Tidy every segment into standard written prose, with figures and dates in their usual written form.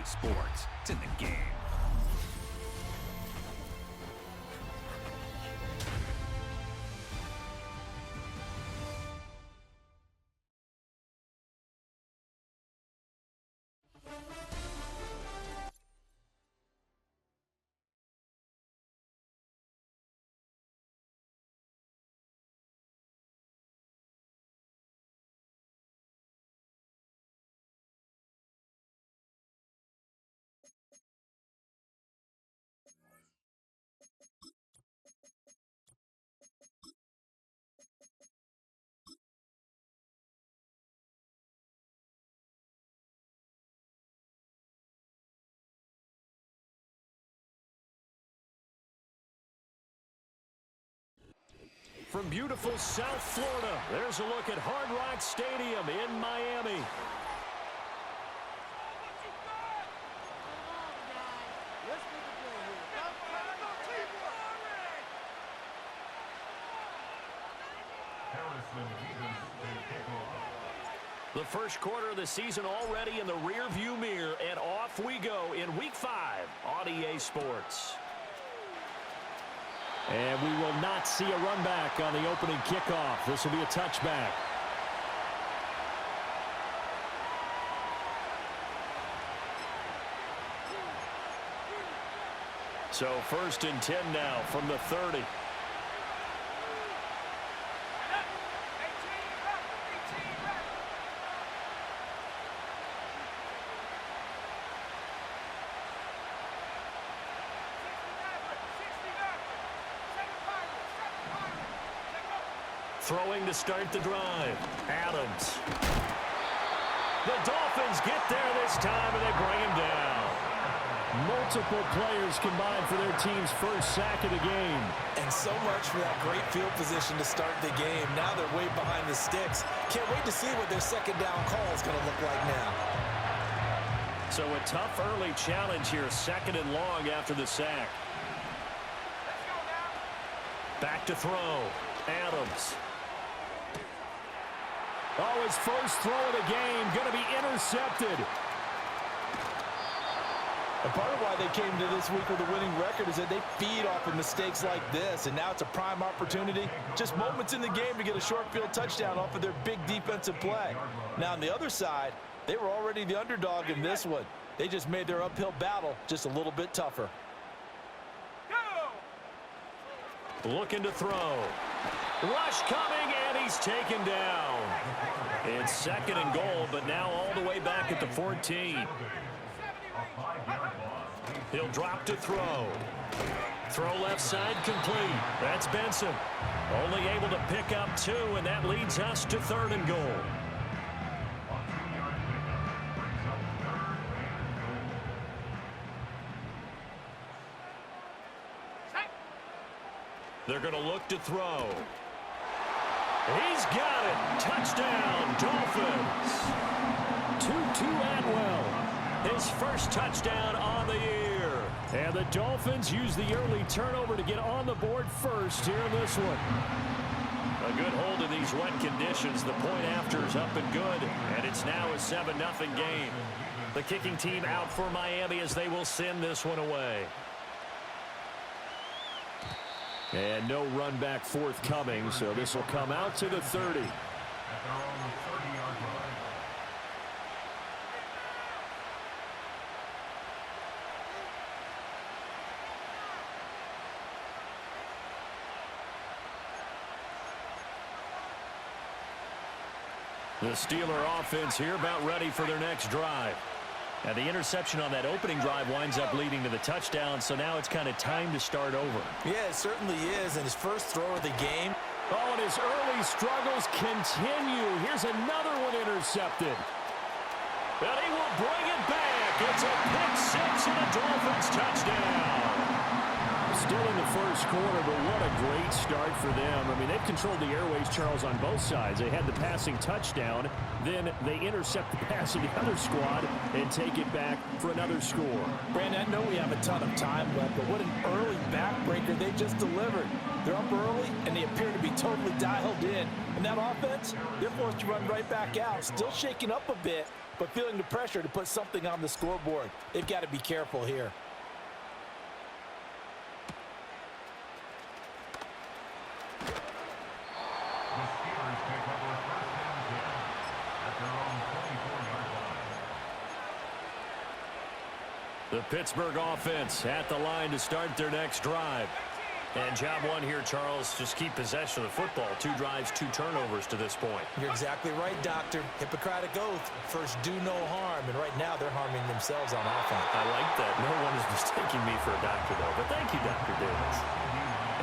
sports. It's in the game. From beautiful South Florida, there's a look at Hard Rock Stadium in Miami. The first quarter of the season already in the rear-view mirror, and off we go in Week 5 on EA Sports. And we will not see a run back on the opening kickoff. This will be a touchback. So 1st and 10 now from the 30. Throwing to start the drive. Adams. The Dolphins get there this time, and they bring him down. Multiple players combined for their team's first sack of the game. And so much for that great field position to start the game. Now they're way behind the sticks. Can't wait to see what their second down call is going to look like now. So a tough early challenge here, 2nd and long after the sack. Back to throw. Adams. Oh, his first throw of the game going to be intercepted. And part of why they came to this week with a winning record is that they feed off of mistakes like this, and now it's a prime opportunity. Just moments in the game to get a short field touchdown off of their big defensive play. Now, on the other side, they were already the underdog in this one. They just made their uphill battle just a little bit tougher. Looking to throw. Rush coming, and he's taken down. It's 2nd and goal, but now all the way back at the 14. He'll drop to throw. Throw left side complete. That's Benson. Only able to pick up 2, and that leads us to 3rd and goal. They're going to look to throw. He's got it. Touchdown, Dolphins. Tutu Atwell, his first touchdown on the year. And the Dolphins use the early turnover to get on the board first here in this one. A good hold in these wet conditions. The point after is up and good, and it's now a 7-0 game. The kicking team out for Miami as they will send this one away. And no run back forthcoming, so this will come out to the 30. The Steeler offense here about ready for their next drive. And the interception on that opening drive winds up leading to the touchdown, so now it's kind of time to start over. Yeah, it certainly is, and his first throw of the game. Oh, and his early struggles continue. Here's another one intercepted. And he will bring it back. It's a pick 6 and a Dolphins touchdown. Still in the first quarter, but what a great start for them. I mean, they've controlled the airways, Charles, on both sides. They had the passing touchdown, then they intercept the pass of the other squad and take it back for another score. Brandon, I know we have a ton of time left, but what an early backbreaker they just delivered. They're up early, and they appear to be totally dialed in. And that offense, they're forced to run right back out, still shaking up a bit, but feeling the pressure to put something on the scoreboard. They've got to be careful here. The Pittsburgh offense at the line to start their next drive. And job one here, Charles, just keep possession of the football. 2 drives, 2 turnovers to this point. You're exactly right, Doctor. Hippocratic oath. First, do no harm. And right now, they're harming themselves on offense. I like that. No one is mistaking me for a doctor, though. But thank you, Dr. Davis.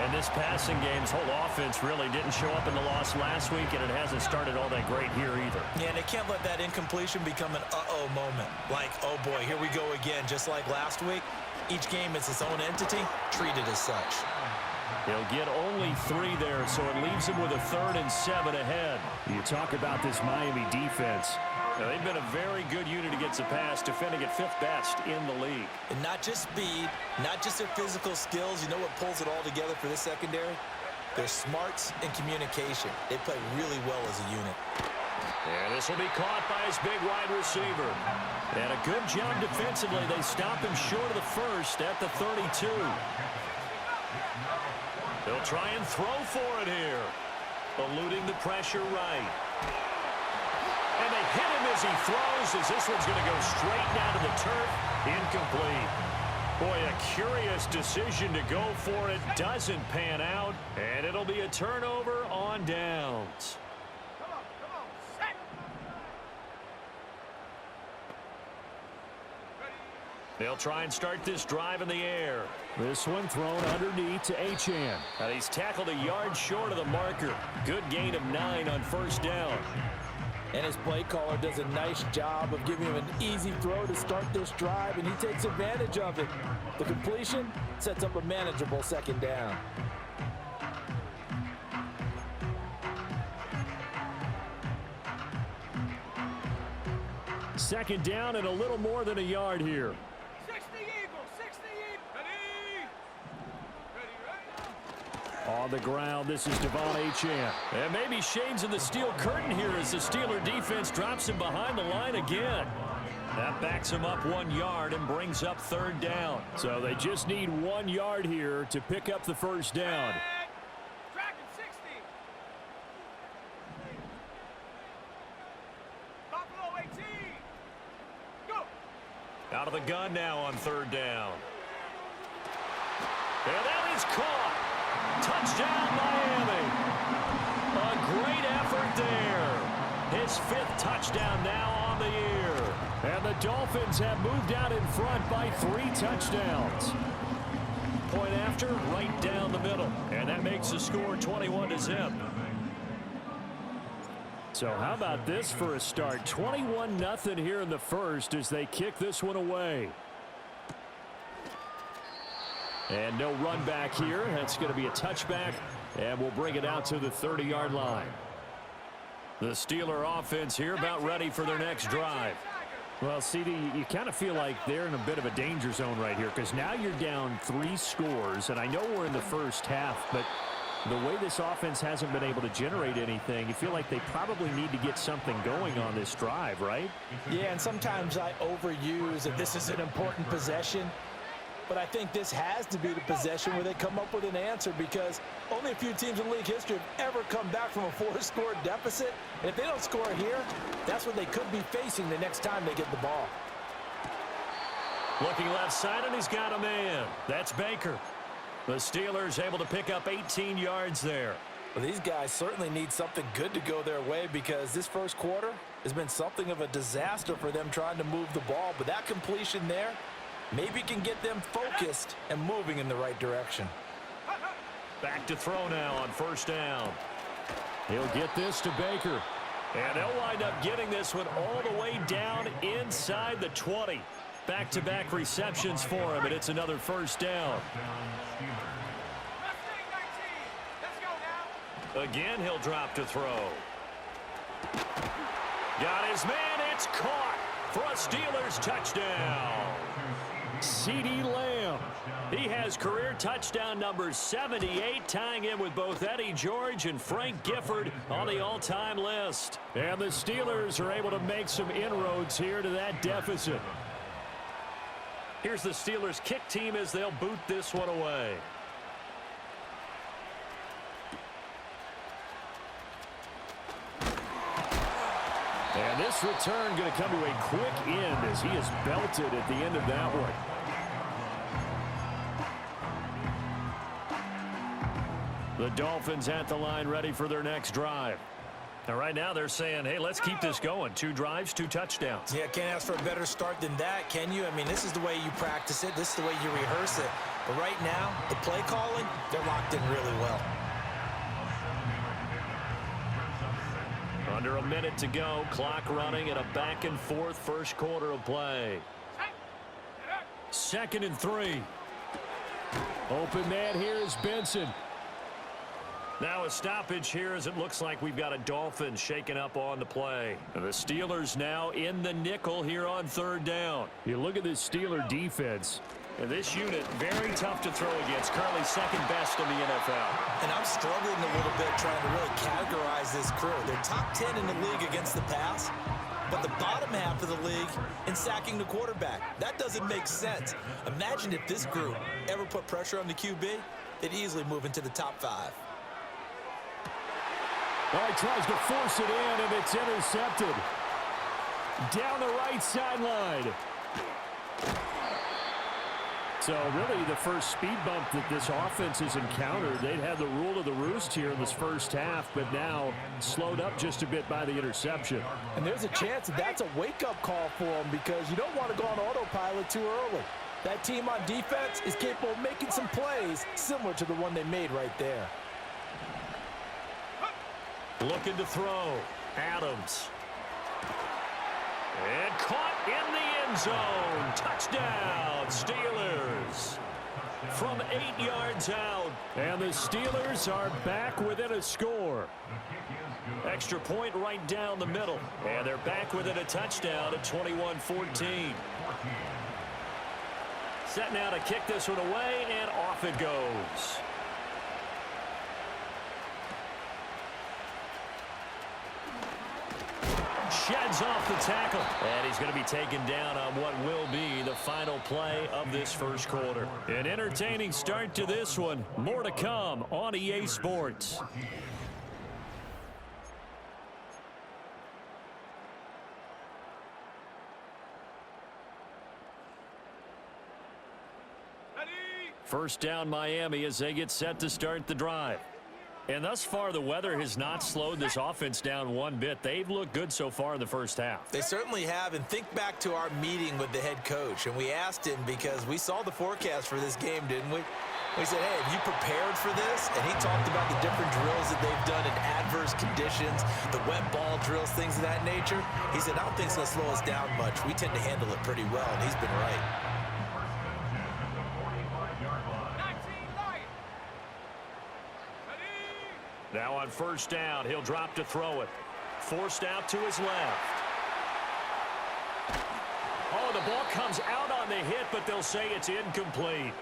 And this passing game's whole offense really didn't show up in the loss last week, and it hasn't started all that great here either. Yeah, and they can't let that incompletion become an uh-oh moment. Like, oh boy, here we go again, just like last week. Each game is its own entity, treated as such. He'll get only 3 there, so it leaves him with a 3rd and 7 ahead. You talk about this Miami defense. Now, they've been a very good unit against the pass, defending at 5th best in the league. And not just speed, not just their physical skills. You know what pulls it all together for this secondary? Their smarts and communication. They play really well as a unit. And this will be caught by his big wide receiver. And a good job defensively. They stop him short of the first at the 32. They'll try and throw for it here. Eluding the pressure right. And they hit him as he throws, as this one's going to go straight down to the turf. Incomplete. Boy, a curious decision to go for it. Doesn't pan out. And it'll be a turnover on downs. They'll try and start this drive in the air. This one thrown underneath to Achane. Now he's tackled a yard short of the marker. Good gain of 9 on first down. And his play caller does a nice job of giving him an easy throw to start this drive, and he takes advantage of it. The completion sets up a manageable 2nd down. Second down and a little more than a yard here. On the ground, this is Devon Achane. And maybe shades of the steel curtain here as the Steeler defense drops him behind the line again. That backs him up 1 yard and brings up 3rd down. So they just need 1 yard here to pick up the first down. Tracking 60. Buffalo 18. Go. Out of the gun now on 3rd down. And that is caught. Touchdown, Miami. A great effort there. His 5th touchdown now on the year. And the Dolphins have moved out in front by 3 touchdowns. Point after, right down the middle. And that makes the score 21-0. So how about this for a start? 21-0 here in the first as they kick this one away. And no run back here. That's going to be a touchback, and we'll bring it out to the 30-yard line. The Steeler offense here about ready for their next drive. Well, CD, you kind of feel like they're in a bit of a danger zone right here because now you're down 3 scores, and I know we're in the first half, but the way this offense hasn't been able to generate anything, you feel like they probably need to get something going on this drive, right? Yeah, and sometimes I overuse that this is an important possession. But I think this has to be the possession where they come up with an answer because only a few teams in league history have ever come back from a 4-score deficit. And if they don't score here, that's what they could be facing the next time they get the ball. Looking left side, and he's got a man. That's Baker. The Steelers able to pick up 18 yards there. Well, these guys certainly need something good to go their way because this first quarter has been something of a disaster for them trying to move the ball. But that completion there maybe can get them focused and moving in the right direction. Back to throw now on first down. He'll get this to Baker. And they'll wind up getting this one all the way down inside the 20. Back-to-back receptions for him, and it's another first down. Let's go now. Again, he'll drop to throw. Got his man. It's caught for a Steelers touchdown. CeeDee Lamb. He has career touchdown number 78, tying in with both Eddie George and Frank Gifford on the all-time list. And the Steelers are able to make some inroads here to that deficit. Here's the Steelers kick team as they'll boot this one away. And this return going to come to a quick end as he is belted at the end of that one. The Dolphins at the line ready for their next drive. And right now they're saying, hey, let's keep this going. 2 drives, 2 touchdowns. Yeah, can't ask for a better start than that, can you? I mean, this is the way you practice it. This is the way you rehearse it. But right now, the play calling, they're locked in really well. Under a minute to go. Clock running at a back-and-forth first quarter of play. 2nd and 3. Open man here is Benson. Now a stoppage here as it looks like we've got a Dolphin shaken up on the play. And the Steelers now in the nickel here on 3rd down. You look at this Steeler defense. And this unit, very tough to throw against. Currently 2nd best in the NFL. And I'm struggling a little bit trying to really categorize this crew. They're top 10 in the league against the pass, but the bottom half of the league in sacking the quarterback. That doesn't make sense. Imagine if this group ever put pressure on the QB, they'd easily move into the top 5. Well, he tries to force it in, and it's intercepted. Down the right sideline. So really the first speed bump that this offense has encountered. They'd had the rule of the roost here in this first half, but now slowed up just a bit by the interception. And there's a chance that that's a wake-up call for them because you don't want to go on autopilot too early. That team on defense is capable of making some plays similar to the one they made right there. Looking to throw. Adams. And caught in the end zone. Touchdown, Steelers. From 8 yards out. And the Steelers are back within a score. Extra point right down the middle. And they're back within a touchdown at 21-14. Set now to kick this one away, and off it goes. Sheds off the tackle. And he's going to be taken down on what will be the final play of this first quarter. An entertaining start to this one. More to come on EA Sports. First down Miami as they get set to start the drive. And thus far, the weather has not slowed this offense down one bit. They've looked good so far in the first half. They certainly have, and think back to our meeting with the head coach, and we asked him because we saw the forecast for this game, didn't we? We said, hey, have you prepared for this? And he talked about the different drills that they've done in adverse conditions, the wet ball drills, things of that nature. He said, I don't think it's going to slow us down much. We tend to handle it pretty well, and he's been right. Now on first down, he'll drop to throw it. Forced out to his left. Oh, the ball comes out on the hit, but they'll say it's incomplete.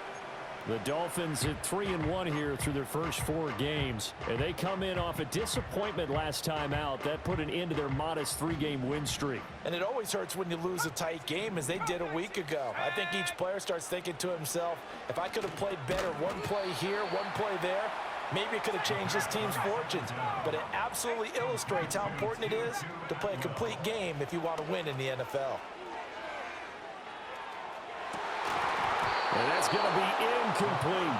The Dolphins at 3-1 here through their first 4 games. And they come in off a disappointment last time out. That put an end to their modest 3-game win streak. And it always hurts when you lose a tight game, as they did a week ago. I think each player starts thinking to himself, if I could have played better one play here, one play there, maybe it could have changed this team's fortunes. But it absolutely illustrates how important it is to play a complete game if you want to win in the NFL. And that's going to be incomplete.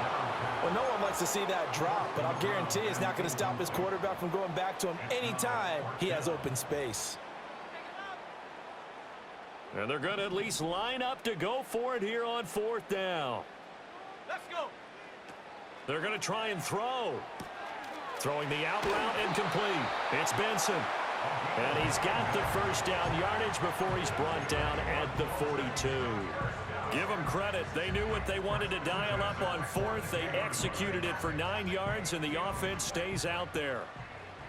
Well, no one likes to see that drop, but I'll guarantee it's not going to stop his quarterback from going back to him anytime he has open space. And they're going to at least line up to go for it here on 4th down. Let's go. They're going to try and throw. Throwing the out route incomplete. It's Benson. And he's got the first down yardage before he's brought down at the 42. Give them credit. They knew what they wanted to dial up on fourth. They executed it for 9 yards, and the offense stays out there.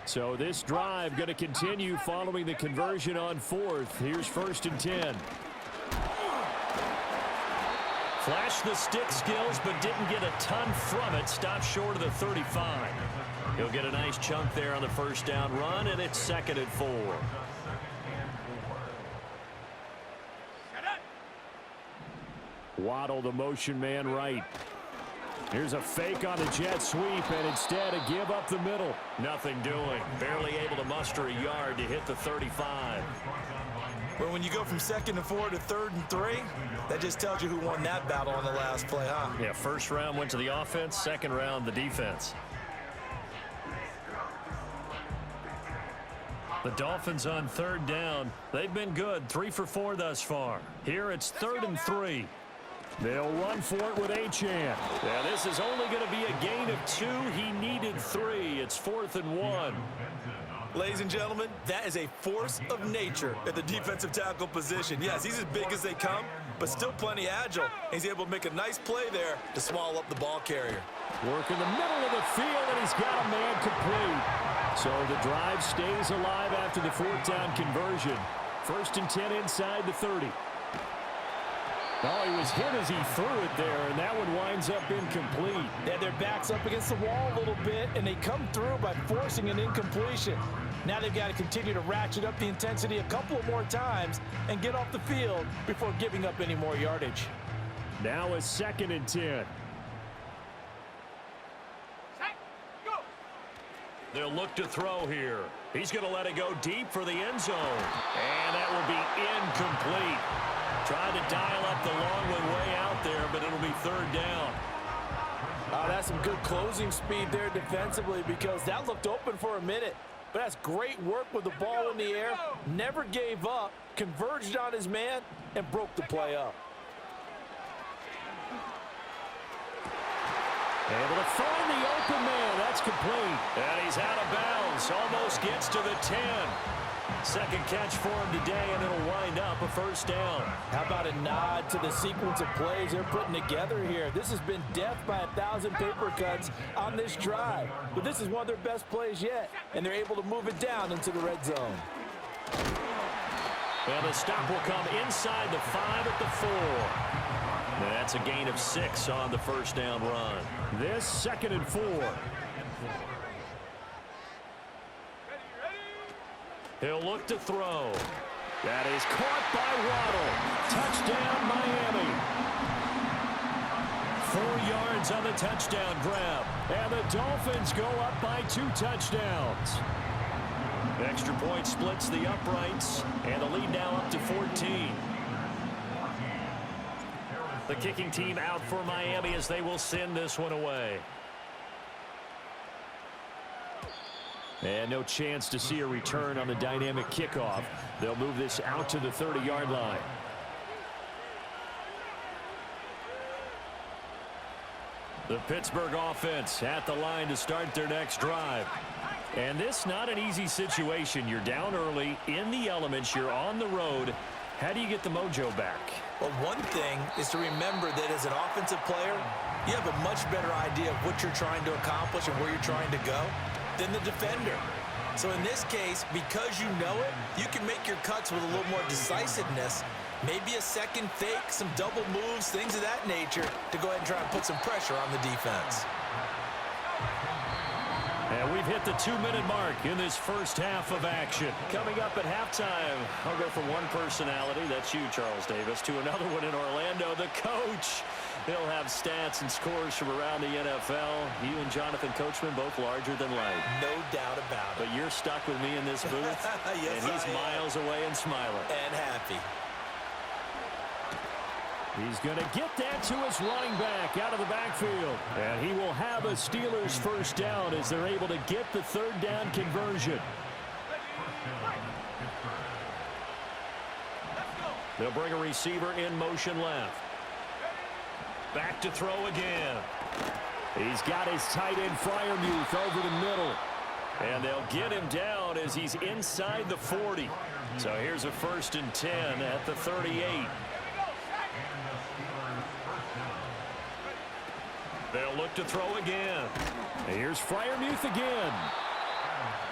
So this drive going to continue following the conversion on fourth. Here's 1st and 10. Flashed the stick skills, but didn't get a ton from it. Stopped short of the 35. He'll get a nice chunk there on the first down run, and it's 2nd and 4. Waddle, the motion man right. Here's a fake on the jet sweep, and instead a give up the middle. Nothing doing. Barely able to muster a yard to hit the 35. Well, when you go from 2nd and 4 to 3rd and 3, that just tells you who won that battle on the last play, huh? Yeah, first round went to the offense, second round the defense. The Dolphins on 3rd down. They've been good, 3 for 4 thus far. Here it's 3rd and 3. They'll run for it with Achane. Yeah, this is only going to be a gain of 2. He needed 3. It's 4th and 1. Ladies and gentlemen, that is a force of nature at the defensive tackle position. Yes, he's as big as they come, but still plenty agile. He's able to make a nice play there to swallow up the ball carrier. Work in the middle of the field, and he's got a man complete. So the drive stays alive after the 4th down conversion. 1st and 10 inside the 30. Oh, he was hit as he threw it there, and that one winds up incomplete. Yeah, their back's up against the wall a little bit, and they come through by forcing an incompletion. Now they've got to continue to ratchet up the intensity a couple of more times and get off the field before giving up any more yardage. Now a 2nd and 10. They'll look to throw here. He's going to let it go deep for the end zone. And that will be incomplete. Tried to dial up the long one way out there, but it'll be 3rd down. That's some good closing speed there defensively, because that looked open for a minute. But that's great work with the ball in the air. Never gave up, converged on his man, and broke the play up. Able to find the open man. That's complete. And he's out of bounds. Almost gets to the 10. Second catch for him today, and it'll wind up a 1st down. How about a nod to the sequence of plays they're putting together here? This has been death by 1,000 paper cuts on this drive. But this is one of their best plays yet, and they're able to move it down into the red zone. And the stop will come inside the 5 at the 4. And that's a gain of 6 on the 1st down run. This 2nd and 4. He'll look to throw. That is caught by Waddle. Touchdown, Miami. 4 yards on the touchdown grab. And the Dolphins go up by 2 touchdowns. Extra point splits the uprights, and the lead now up to 14. The kicking team out for Miami as they will send this one away. And no chance to see a return on the dynamic kickoff. They'll move this out to the 30-yard line. The Pittsburgh offense at the line to start their next drive. And this not an easy situation. You're down early, in the elements, you're on the road. How do you get the mojo back? Well, one thing is to remember that as an offensive player, you have a much better idea of what you're trying to accomplish and where you're trying to go than the defender. So in this case, because you know it, you can make your cuts with a little more decisiveness, maybe a second fake, some double moves, things of that nature, to go ahead and try and put some pressure on the defense. And we've hit the 2-minute mark in this first half of action. Coming up at halftime, I'll go from one personality, that's you, Charles Davis, to another one in Orlando, the coach. He'll have stats and scores from around the NFL. You and Jonathan Coachman, both larger than life. No doubt about it. But you're stuck with me in this booth, yes, and he's miles away and smiling. And happy. He's going to get that to his running back out of the backfield. And he will have a Steelers first down as they're able to get the 3rd down conversion. They'll bring a receiver in motion left. Back to throw again. He's got his tight end Freiermuth over the middle. And they'll get him down down as he's inside the 40. So here's a 1st and 10 at the 38. They'll look to throw again. Here's Freiermuth again.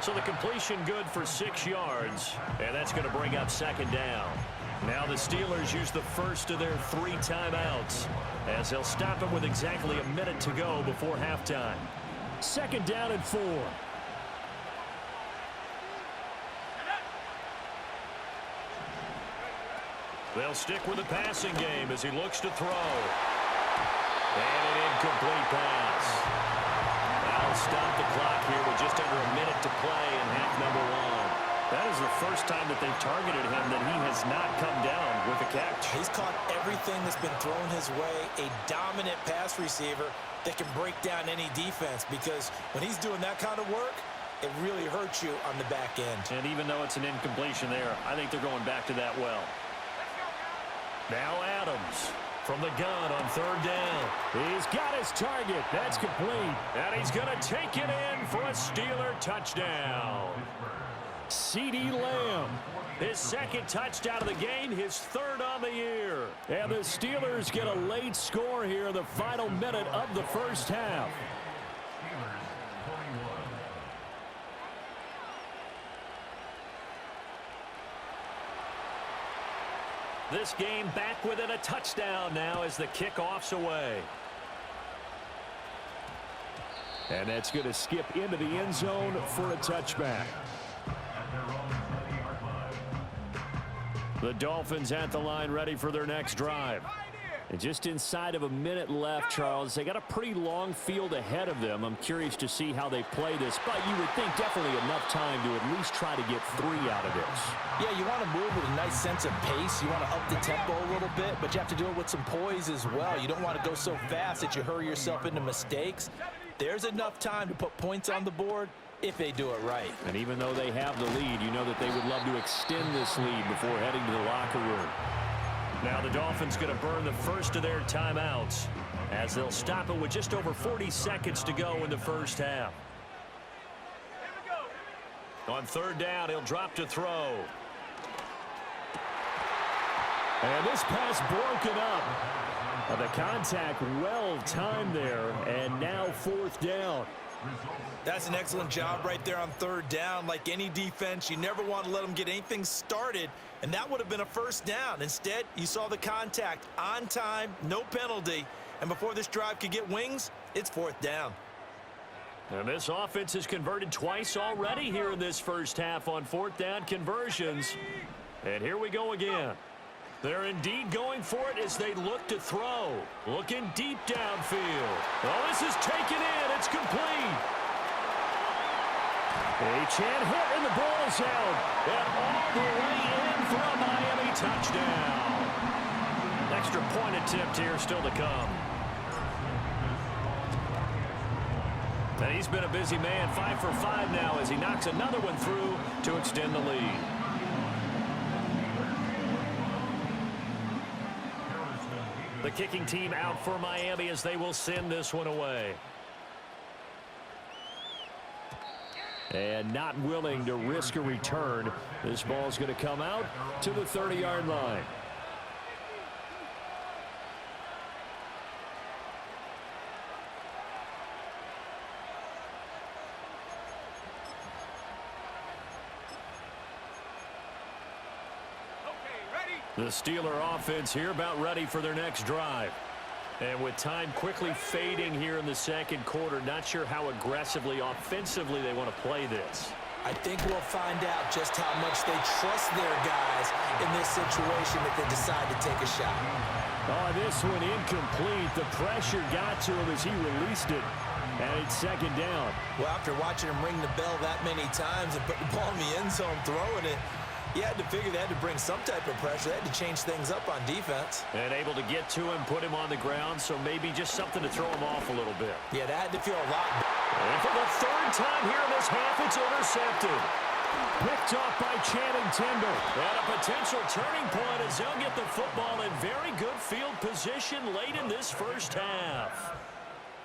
So the completion good for 6 yards, and that's going to bring up 2nd down. Now the Steelers use the first of their 3 timeouts as they'll stop it with exactly a minute to go before halftime. 2nd down and 4. They'll stick with the passing game as he looks to throw. And an incomplete pass. That'll stop the clock here with just under a minute to play in half number 1. That is the first time that they've targeted him that he has not come down with a catch. He's caught everything that's been thrown his way. A dominant pass receiver that can break down any defense, because when he's doing that kind of work, it really hurts you on the back end. And even though it's an incompletion there, I think they're going back to that well. Now Adams from the gun on 3rd down. He's got his target. That's complete. And he's going to take it in for a Steeler touchdown. CeeDee Lamb, his 2nd touchdown of the game, his 3rd on the year. And the Steelers get a late score here in the final minute of the first half. This game back within a touchdown now as the kickoff's away. And that's going to skip into the end zone for a touchback. The Dolphins at the line ready for their next drive. And just inside of a minute left, Charles. They got a pretty long field ahead of them. I'm curious to see how they play this, but you would think definitely enough time to at least try to get 3 out of this. Yeah, you want to move with a nice sense of pace. You want to up the tempo a little bit, but you have to do it with some poise as well. You don't want to go so fast that you hurry yourself into mistakes. There's enough time to put points on the board if they do it right. And even though they have the lead, you know that they would love to extend this lead before heading to the locker room. Now the Dolphins going to burn the first of their timeouts as they'll stop it with just over 40 seconds to go in the first half. On 3rd down, he'll drop to throw. And this pass broken up. The contact well timed there, and now 4th down. That's an excellent job right there on 3rd down. Like any defense, you never want to let them get anything started, and that would have been a 1st down. Instead, you saw the contact on time, no penalty, and before this drive could get wings, it's 4th down. And this offense has converted twice already here in this first half on 4th down conversions. And here we go again. They're indeed going for it as they look to throw. Looking deep downfield. Oh, this is taken in. It's complete. A chant hit and the ball's out. And all the way in for a Miami touchdown. Extra point attempt here still to come. And he's been a busy man. 5 for 5 now as he knocks another one through to extend the lead. The kicking team out for Miami as they will send this one away. And not willing to risk a return. This ball's going to come out to the 30-yard line. The Steeler offense here about ready for their next drive. And with time quickly fading here in the 2nd quarter, not sure how aggressively, offensively they want to play this. I think we'll find out just how much they trust their guys in this situation if they decide to take a shot. Oh, this one incomplete. The pressure got to him as he released it. And it's 2nd down. Well, after watching him ring the bell that many times and put the ball in the end zone throwing it, you had to figure they had to bring some type of pressure. They had to change things up on defense. And able to get to him, put him on the ground, so maybe just something to throw him off a little bit. Yeah, that had to feel a lot better. And for the 3rd time here in this half, it's intercepted. Picked off by Channing Tindall. And a potential turning point as they'll get the football in very good field position late in this first half.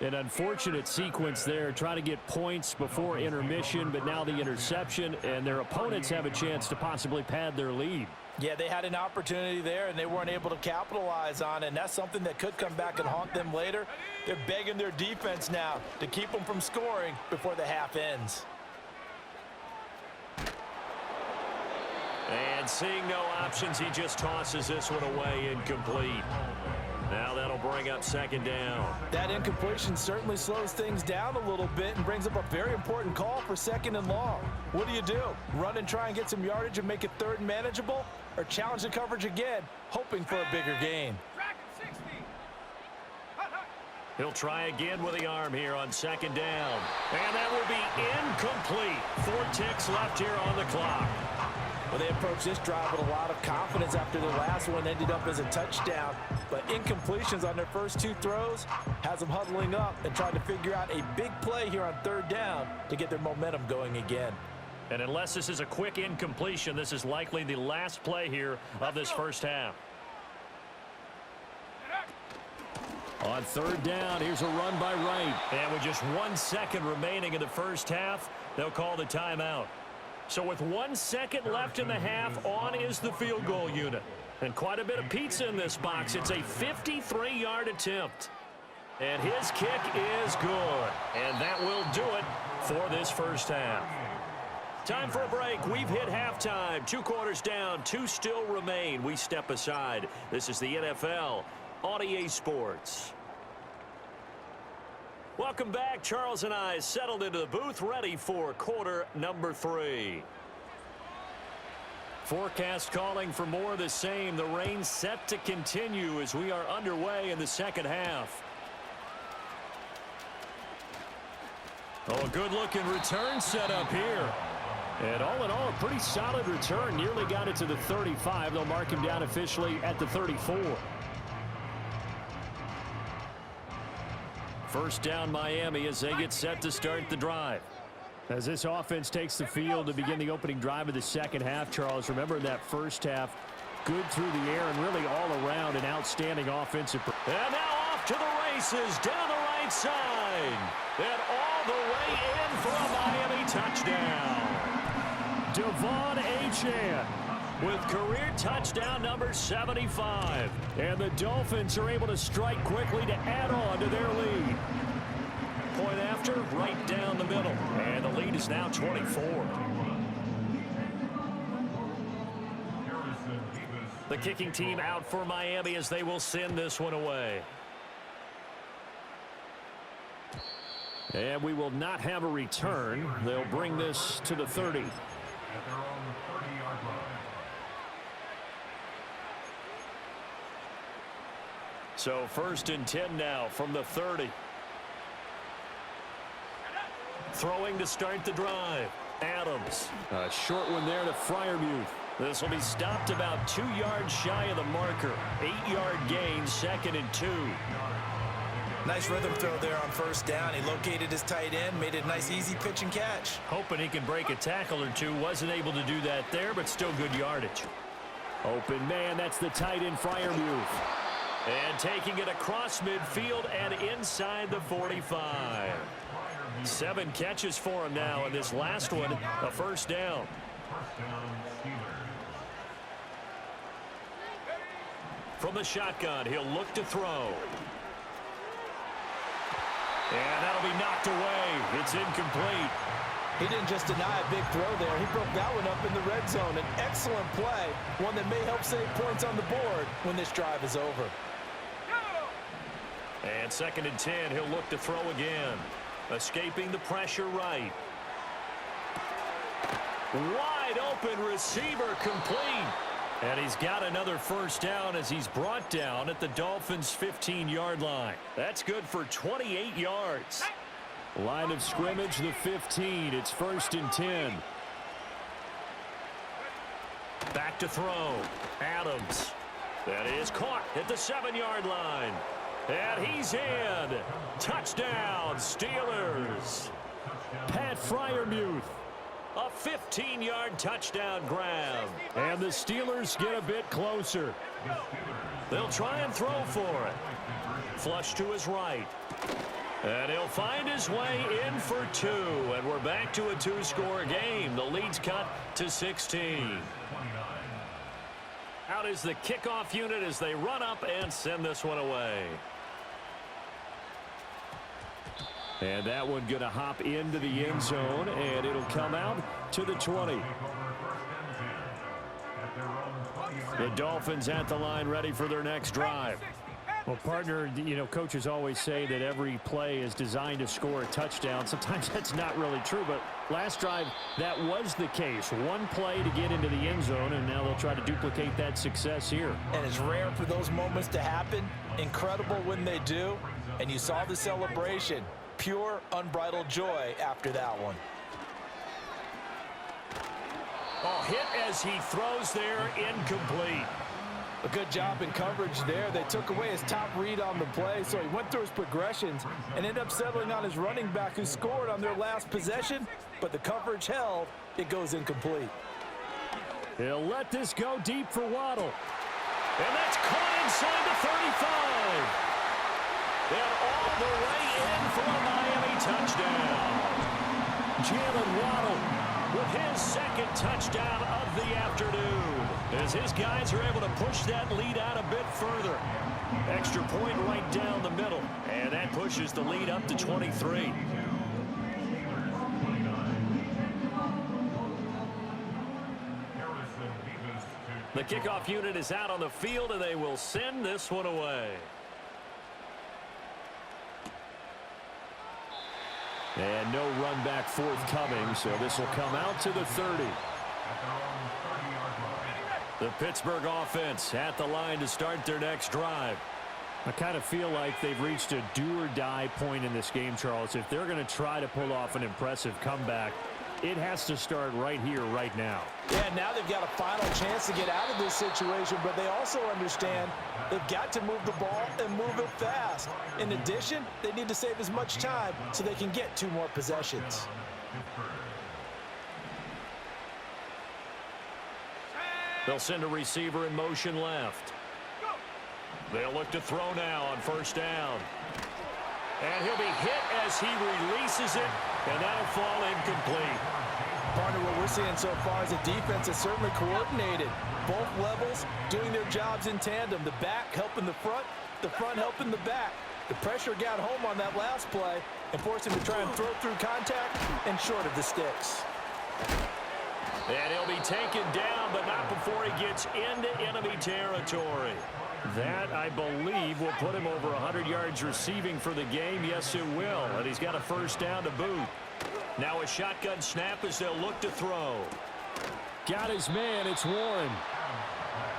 An unfortunate sequence there, trying to get points before intermission, but now the interception, and their opponents have a chance to possibly pad their lead. Yeah, they had an opportunity there, and they weren't able to capitalize on it, and that's something that could come back and haunt them later. They're begging their defense now to keep them from scoring before the half ends. And seeing no options, he just tosses this one away, incomplete. Now that'll bring up second down. That incompletion certainly slows things down a little bit and brings up a very important call for second and long. What do? Run and try and get some yardage and make it third and manageable? Or challenge the coverage again, hoping for a bigger gain? He'll try again with the arm here on second down. And that will be incomplete. 4 ticks left here on the clock. Well, they approached this drive with a lot of confidence after the last one ended up as a touchdown. But incompletions on their first 2 throws has them huddling up and trying to figure out a big play here on third down to get their momentum going again. And unless this is a quick incompletion, this is likely the last play here of this first half. On third down, here's a run by Wright. And with just 1 second remaining in the first half, they'll call the timeout. So with 1 second left in the half, on is the field goal unit. And quite a bit of pizza in this box. It's a 53-yard attempt. And his kick is good. And that will do it for this first half. Time for a break. We've hit halftime. 2 quarters down, 2 still remain. We step aside. This is the NFL on EA Sports. Welcome back. Charles and I settled into the booth, ready for quarter number 3. Forecast calling for more of the same. The rain set to continue as we are underway in the second half. Oh, a good-looking return set up here. And all in all, a pretty solid return. Nearly got it to the 35. They'll mark him down officially at the 34. First down, Miami, as they get set to start the drive. As this offense takes the field to begin the opening drive of the second half, Charles, remember in that first half, good through the air and really all around an outstanding offensive. And now off to the races down the right side. And all the way in for a Miami touchdown. Devon Achane with career touchdown number 75. And the Dolphins are able to strike quickly to add on to their lead. Point after, right down the middle. And the lead is now 24. The kicking team out for Miami as they will send this one away. And we will not have a return. They'll bring this to the 30. So first and 10 now from the 30. Throwing to start the drive. Adams. A short one there to Freiermuth. This will be stopped about 2 yards shy of the marker. 8-yard gain, 2nd and 2. Nice rhythm throw there on first down. He located his tight end, made it a nice easy pitch and catch. Hoping he can break a tackle or two. Wasn't able to do that there, but still good yardage. Open man, that's the tight end Freiermuth. And taking it across midfield and inside the 45. 7 catches for him now, and this last one, a first down. From the shotgun, he'll look to throw. And that'll be knocked away. It's incomplete. He didn't just deny a big throw there. He broke that one up in the red zone. An excellent play, one that may help save points on the board when this drive is over. And 2nd and 10, he'll look to throw again. Escaping the pressure right. Wide open receiver complete. And he's got another first down as he's brought down at the Dolphins' 15-yard line. That's good for 28 yards. Line of scrimmage, the 15. It's 1st and 10. Back to throw. Adams. That is caught at the 7-yard line. And he's in. Touchdown, Steelers. Pat Freiermuth. A 15-yard touchdown grab. And the Steelers get a bit closer. They'll try and throw for it. Flush to his right. And he'll find his way in for two. And we're back to a two-score game. The lead's cut to 16. Out is the kickoff unit as they run up and send this one away. And that one going to hop into the end zone, and it'll come out to the 20. The Dolphins at the line ready for their next drive. Well, partner, you know, coaches always say that every play is designed to score a touchdown. Sometimes that's not really true, but last drive, that was the case. One play to get into the end zone, and now they'll try to duplicate that success here. And it's rare for those moments to happen. Incredible when they do. And you saw the celebration. Pure, unbridled joy after that one. Oh, hit as he throws there, incomplete. A good job in coverage there. They took away his top read on the play, so he went through his progressions and ended up settling on his running back who scored on their last possession, but the coverage held. It goes incomplete. He'll let this go deep for Waddle. And that's caught inside the 35. And all the way in for a Miami touchdown. Jalen Waddle with his second touchdown of the afternoon, as his guys are able to push that lead out a bit further. Extra point right down the middle, and that pushes the lead up to 23. The kickoff unit is out on the field, and they will send this one away. And no run back forthcoming, so this will come out to the 30. The Pittsburgh offense at the line to start their next drive. I kind of feel like they've reached a do-or-die point in this game, Charles. If they're going to try to pull off an impressive comeback, it has to start right here, right now. Yeah, now they've got a final chance to get out of this situation, but they also understand they've got to move the ball and move it fast. In addition, they need to save as much time so they can get 2 more possessions. They'll send a receiver in motion left. They'll look to throw now on first down. And he'll be hit as he releases it, and that'll fall incomplete. Partner, what we're seeing so far is the defense is certainly coordinated. Both levels doing their jobs in tandem. The back helping the front helping the back. The pressure got home on that last play and forced him to try and throw through contact and short of the sticks. And he'll be taken down, but not before he gets into enemy territory. That, I believe, will put him over 100 yards receiving for the game. Yes, it will. And he's got a first down to boot. Now a shotgun snap as they'll look to throw. Got his man. It's Warren.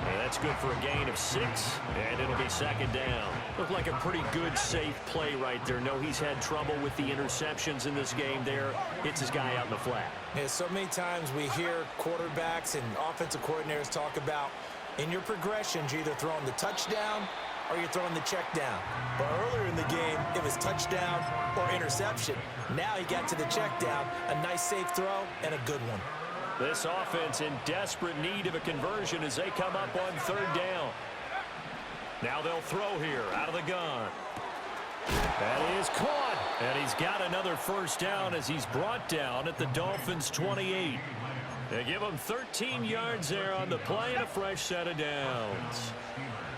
And that's good for a gain of 6, and it'll be second down. Looked like a pretty good, safe play right there. No, he's had trouble with the interceptions in this game there. Hits his guy out in the flat. Yeah, so many times we hear quarterbacks and offensive coordinators talk about in your progressions, you're either throwing the touchdown or you're throwing the check down. But earlier in the game, it was touchdown or interception. Now he got to the check down, a nice safe throw, and a good one. This offense in desperate need of a conversion as they come up on third down. Now they'll throw here out of the gun. That is caught. And he's got another first down as he's brought down at the Dolphins' 28. They give him 13 yards there on the play and a fresh set of downs.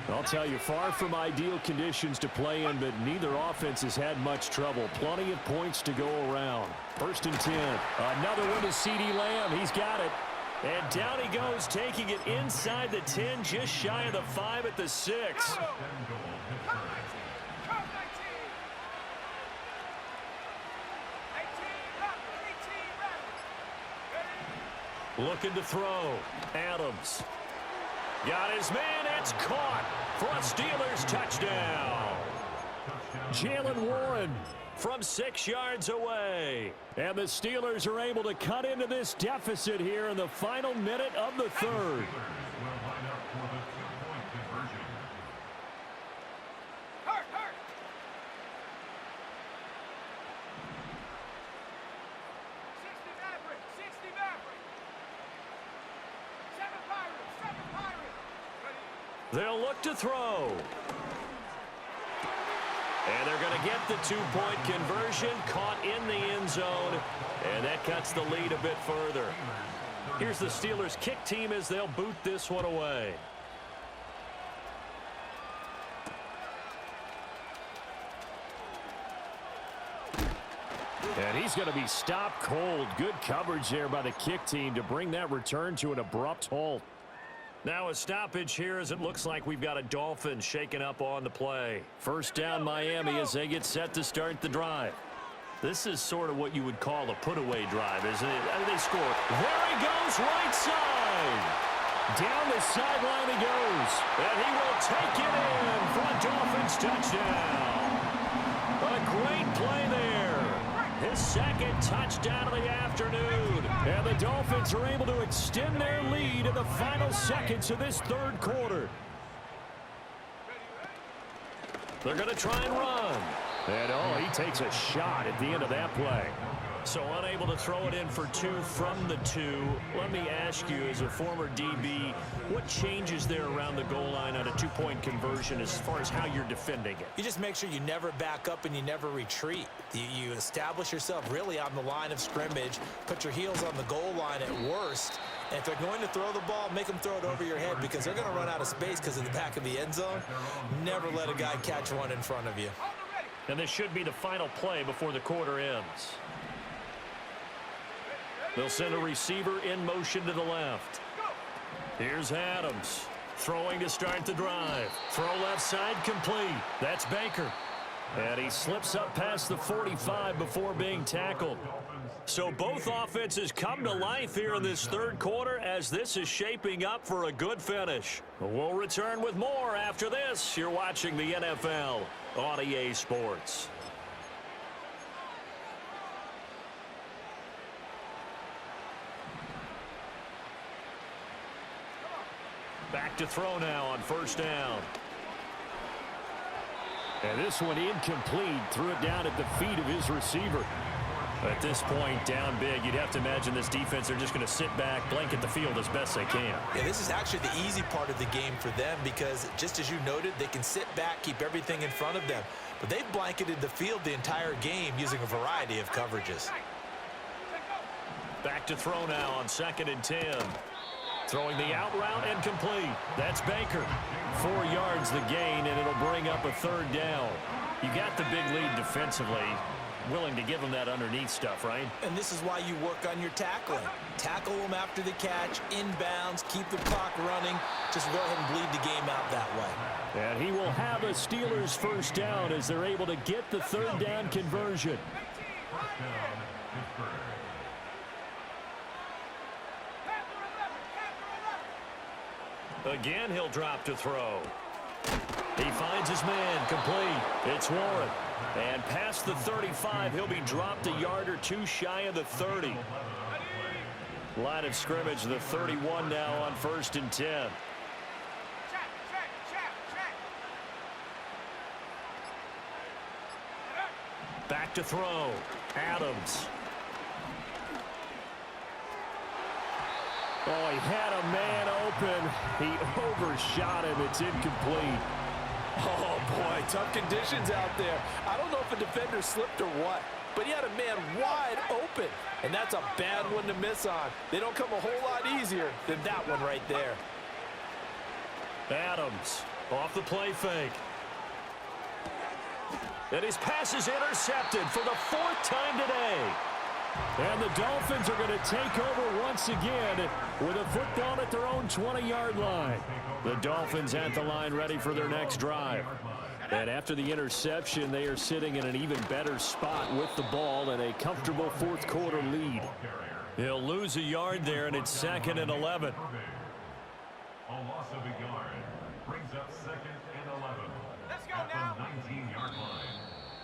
I'll tell you, far from ideal conditions to play in, but neither offense has had much trouble. Plenty of points to go around. First and 10. Another one to CeeDee Lamb. He's got it. And down he goes, taking it inside the 10, just shy of the 5 at the 6. Looking to throw. Adams. Got his man. It's caught for a Steelers touchdown. Jalen Warren from 6 yards away. And the Steelers are able to cut into this deficit here in the final minute of the third. They'll look to throw. And they're going to get the two-point conversion, caught in the end zone, and that cuts the lead a bit further. Here's the Steelers' kick team as they'll boot this one away. And he's going to be stopped cold. Good coverage there by the kick team to bring that return to an abrupt halt. Now a stoppage here as it looks like we've got a Dolphins shaking up on the play. First down Miami as they get set to start the drive. This is sort of what you would call a put-away drive, isn't it? I mean, they score. There he goes, right side. Down the sideline he goes. And he will take it in for a Dolphins touchdown. A great play there. His second touchdown of the afternoon. And the Dolphins are able to extend their lead in the final seconds of this third quarter. They're going to try and run. And, oh, he takes a shot at the end of that play. So unable to throw it in for two from the two. Let me ask you, as a former DB, what changes there around the goal line on a two-point conversion as far as how you're defending it? You just make sure you never back up and you never retreat. You establish yourself really on the line of scrimmage, put your heels on the goal line at worst, and if they're going to throw the ball, make them throw it over your head because they're going to run out of space because of the back of the end zone. Never let a guy catch one in front of you. And this should be the final play before the quarter ends. They'll send a receiver in motion to the left. Here's Adams. Throwing to start the drive. Throw left side complete. That's Baker. And he slips up past the 45 before being tackled. So both offenses come to life here in this third quarter as this is shaping up for a good finish. We'll return with more after this. You're watching the NFL on EA Sports. Back to throw now on first down. And this one incomplete. Threw it down at the feet of his receiver. At this point, down big, you'd have to imagine this defense, they're just going to sit back, blanket the field as best they can. Yeah, this is actually the easy part of the game for them because, just as you noted, they can sit back, keep everything in front of them. But they've blanketed the field the entire game using a variety of coverages. Back to throw now on 2nd and 10. Throwing the out route and complete. That's Baker. 4 yards the gain, and it'll bring up a third down. You got the big lead defensively. Willing to give them that underneath stuff, right? And this is why you work on your tackling. Tackle them after the catch, inbounds, keep the clock running. Just go ahead and bleed the game out that way. And he will have a Steelers first down as they're able to get the third down conversion. Again, he'll drop to throw. He finds his man, complete. It's Warren. And past the 35, he'll be dropped a yard or two shy of the 30. Line of scrimmage, the 31 now on 1st and 10. Back to throw. Adams. Oh, he had a man open. He overshot him. It's incomplete. Oh, boy, tough conditions out there. I don't know if a defender slipped or what, but he had a man wide open, and that's a bad one to miss on. They don't come a whole lot easier than that one right there. Adams off the play fake. And his pass is intercepted for the 4th time today. And the Dolphins are going to take over once again with a football at their own 20-yard line. The Dolphins at the line ready for their next drive. And after the interception, they are sitting in an even better spot with the ball and a comfortable fourth quarter lead. He'll lose a yard there, and it's 2nd and 11. A loss of a yard brings up 2nd and 11. Let's go now. 19-yard line.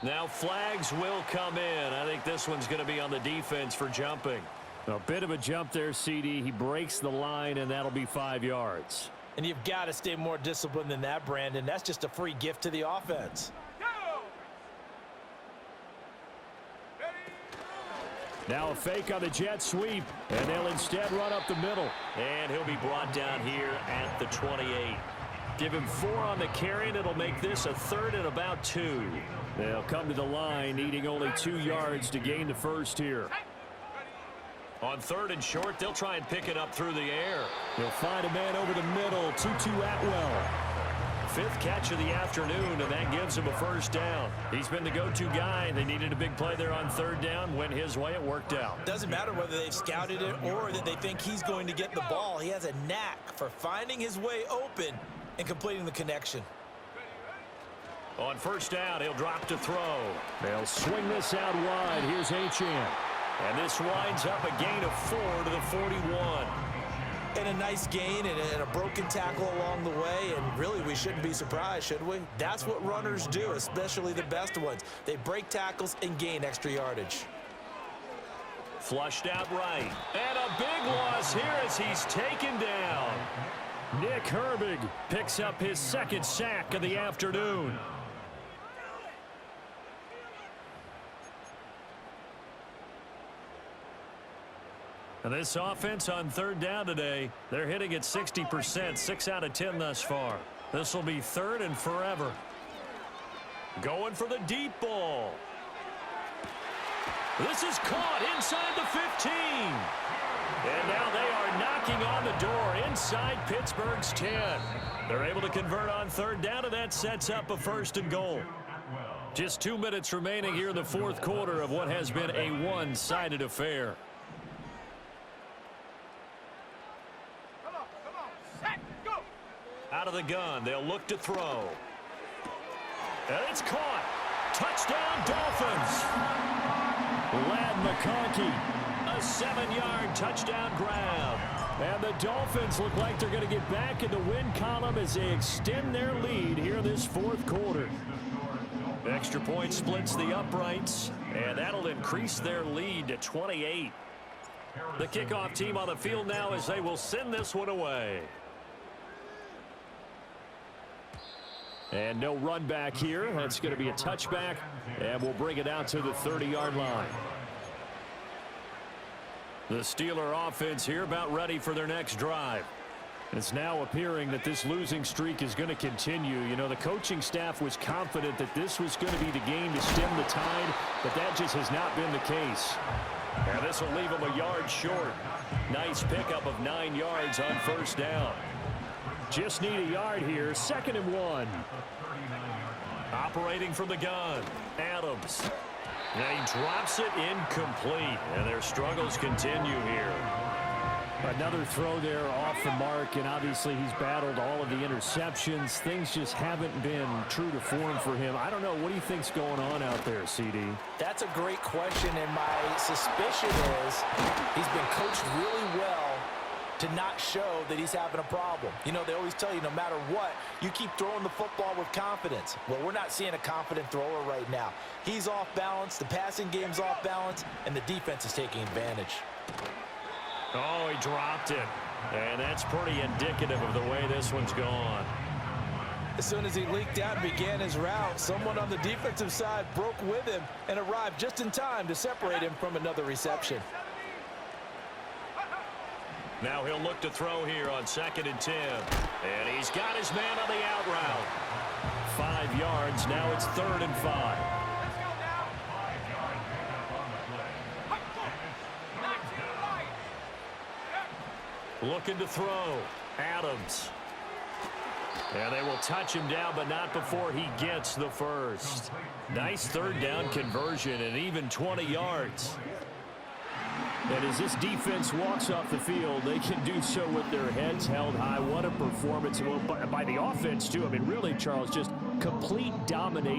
Now flags will come in. I think this one's going to be on the defense for jumping. A bit of a jump there, CD. He breaks the line, and that'll be 5 yards. And you've got to stay more disciplined than that, Brandon. That's just a free gift to the offense. Now a fake on the jet sweep, and they'll instead run up the middle. And he'll be brought down here at the 28. Give him 4 on the carry, and it'll make this a 3rd and about 2. They'll come to the line, needing only 2 yards to gain the first here. On 3rd and short, they'll try and pick it up through the air. They'll find a man over the middle, Tutu Atwell. 5th catch of the afternoon, and that gives him a first down. He's been the go-to guy. They needed a big play there on 3rd down. Went his way. It worked out. Doesn't matter whether they've scouted it or that they think he's going to get the ball. He has a knack for finding his way open and completing the connection. On 1st down, he'll drop to throw. They'll swing this out wide. Here's Achane. And this winds up a gain of 4 to the 41. And a nice gain and a broken tackle along the way, and really we shouldn't be surprised, should we? That's what runners do, especially the best ones. They break tackles and gain extra yardage. Flushed out right. And a big loss here as he's taken down. Nick Herbig picks up his 2nd sack of the afternoon. And this offense on 3rd down today, they're hitting at 60%, 6 out of 10 thus far. This will be 3rd and forever. Going for the deep ball. This is caught inside the 15. And now they are knocking on the door inside Pittsburgh's 10. They're able to convert on 3rd down, and that sets up a 1st and goal. Just 2 minutes remaining here in the 4th quarter of what has been a one-sided affair. Out of the gun, they'll look to throw. And it's caught. Touchdown, Dolphins. Lad McConkey, a 7-yard touchdown grab. And the Dolphins look like they're going to get back in the win column as they extend their lead here in this 4th quarter. Extra point splits the uprights, and that'll increase their lead to 28. The kickoff team on the field now as they will send this one away. And no run back here. That's going to be a touchback, and we'll bring it out to the 30-yard line. The Steeler offense here about ready for their next drive. It's now appearing that this losing streak is going to continue. You know, the coaching staff was confident that this was going to be the game to stem the tide, but that just has not been the case. And this will leave them a yard short. Nice pickup of 9 yards on 1st down. Just need a yard here. 2nd and 1. Operating from the gun, Adams. Now he drops it incomplete, and their struggles continue here. Another throw there off the mark, and obviously he's battled all of the interceptions. Things just haven't been true to form for him. I don't know. What do you think's going on out there, CD? That's a great question, and my suspicion is he's been coached really well to not show that he's having a problem. You know, they always tell you no matter what, you keep throwing the football with confidence. Well, we're not seeing a confident thrower right now. He's off balance, the passing game's off balance, and the defense is taking advantage. Oh, he dropped it. And that's pretty indicative of the way this one's gone. As soon as he leaked out and began his route, someone on the defensive side broke with him and arrived just in time to separate him from another reception. Now he'll look to throw here on 2nd and 10. And he's got his man on the out route. 5 yards. Now it's 3rd and 5. Looking to throw. Adams. And they will touch him down, but not before he gets the first. Nice 3rd down conversion and even 20 yards. And as this defense walks off the field, they can do so with their heads held high. What a performance by the offense, too. I mean, really, Charles, just complete domination.